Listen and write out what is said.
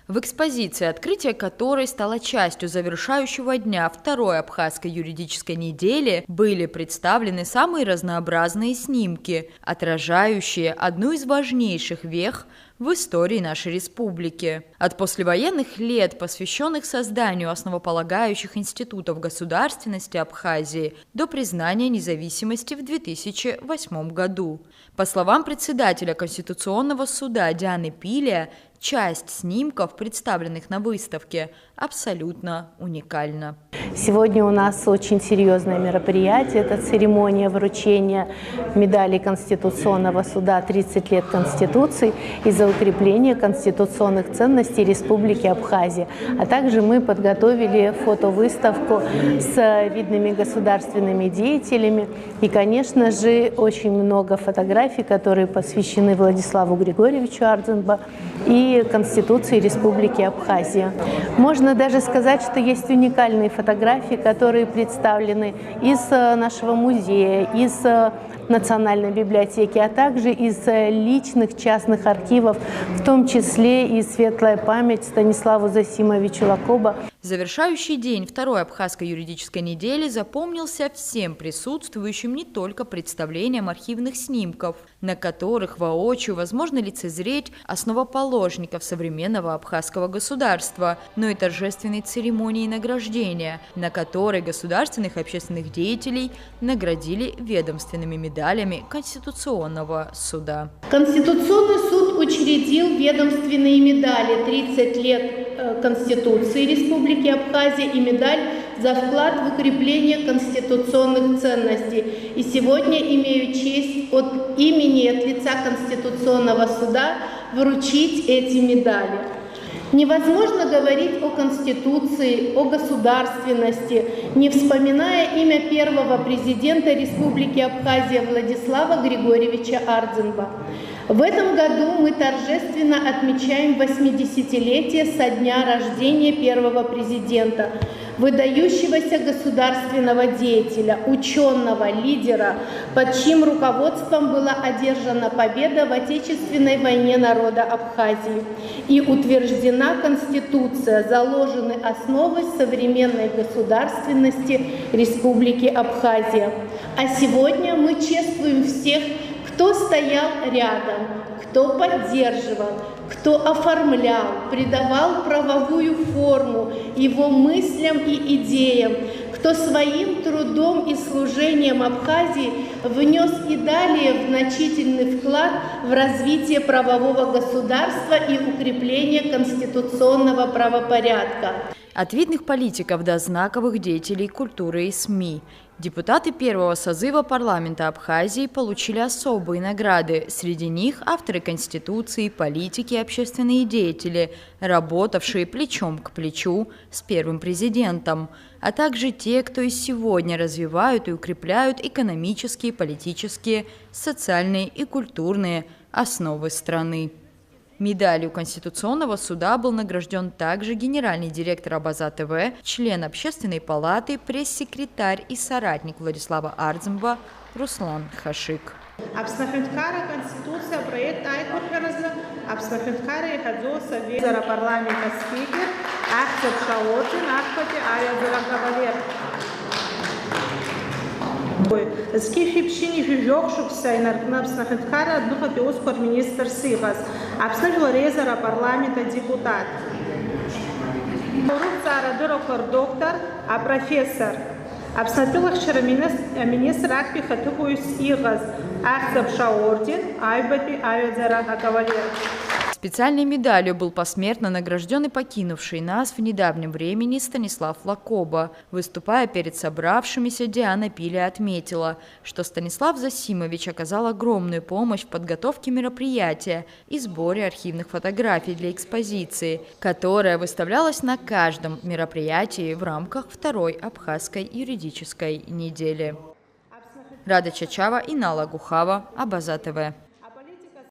В экспозиции, открытие которой стало частью завершающего дня второй абхазской юридической недели, были представлены самые разнообразные снимки, отражающие одну из важнейших вех в истории нашей республики. От послевоенных лет, посвященных созданию основополагающих институтов государственности Абхазии, до признания независимости в 2008 году. По словам председателя Конституционного суда Дианы Пилия, часть снимков, представленных на выставке, абсолютно уникальна. Сегодня у нас очень серьезное мероприятие. Это церемония вручения медали Конституционного суда «30 лет Конституции» и за укрепление конституционных ценностей Республики Абхазия. А также мы подготовили фотовыставку с видными государственными деятелями. И, конечно же, очень много фотографий, которые посвящены Владиславу Григорьевичу Ардзинба и Конституции Республики Абхазия. Можно даже сказать, что есть уникальные фотографии, которые представлены из нашего музея, из Национальной библиотеки, а также из личных частных архивов, в том числе и светлая память Станиславу Зосимовичу Лакоба. Завершающий день второй абхазской юридической недели запомнился всем присутствующим не только представлением архивных снимков, на которых воочию возможно лицезреть основоположников современного абхазского государства, но и торжественной церемонии награждения, на которой государственных и общественных деятелей наградили ведомственными медалями Конституционного суда. Конституционный суд учредил ведомственные медали «30 лет Конституции Республики Абхазия» и медаль за вклад в укрепление конституционных ценностей. И сегодня имею честь от имени и от лица Конституционного суда вручить эти медали. Невозможно говорить о Конституции, о государственности, не вспоминая имя первого президента Республики Абхазия Владислава Григорьевича Ардзинба. В этом году мы торжественно отмечаем 80-летие со дня рождения первого президента, выдающегося государственного деятеля, ученого, лидера, под чьим руководством была одержана победа в Отечественной войне народа Абхазии и утверждена Конституция, заложены основы современной государственности Республики Абхазия. А сегодня мы чествуем всех, кто стоял рядом, кто поддерживал, кто оформлял, придавал правовую форму его мыслям и идеям, кто своим трудом и служением Абхазии внес и далее значительный вклад в развитие правового государства и укрепление конституционного правопорядка. От видных политиков до знаковых деятелей культуры и СМИ. Депутаты первого созыва парламента Абхазии получили особые награды. Среди них авторы Конституции, политики и общественные деятели, работавшие плечом к плечу с первым президентом, а также те, кто и сегодня развивают и укрепляют экономические, политические, социальные и культурные основы страны. Медалью Конституционного суда был награжден также генеральный директор Абаза ТВ, член Общественной палаты, пресс-секретарь и соратник Владислава Ардзинба Руслан Хашик. Абснафенткара Конституция проект Айкурхараза, Абснафенткара и Хадзо Совета парламента спикер, Ахтер Шаотин, Ахпати Аязара Кавалер. Скифипшини жужокшукса и наркнабснахенткара духати оскор министр Сихас. Абснажила резера парламента депутат. Коррупция дурокор доктор, а профессор. Абснатылах вчера министр Ахпи Хатукуис Игас. Ахцапша орден, Айбати Аязара Кавалер. Специальной медалью был посмертно награжден и покинувший нас в недавнем времени Станислав Лакоба. Выступая перед собравшимися, Диана Пилия отметила, что Станислав Зосимович оказал огромную помощь в подготовке мероприятия и сборе архивных фотографий для экспозиции, которая выставлялась на каждом мероприятии в рамках второй абхазской юридической недели. Рада Чачава и Нала Гухава, Абаза ТВ.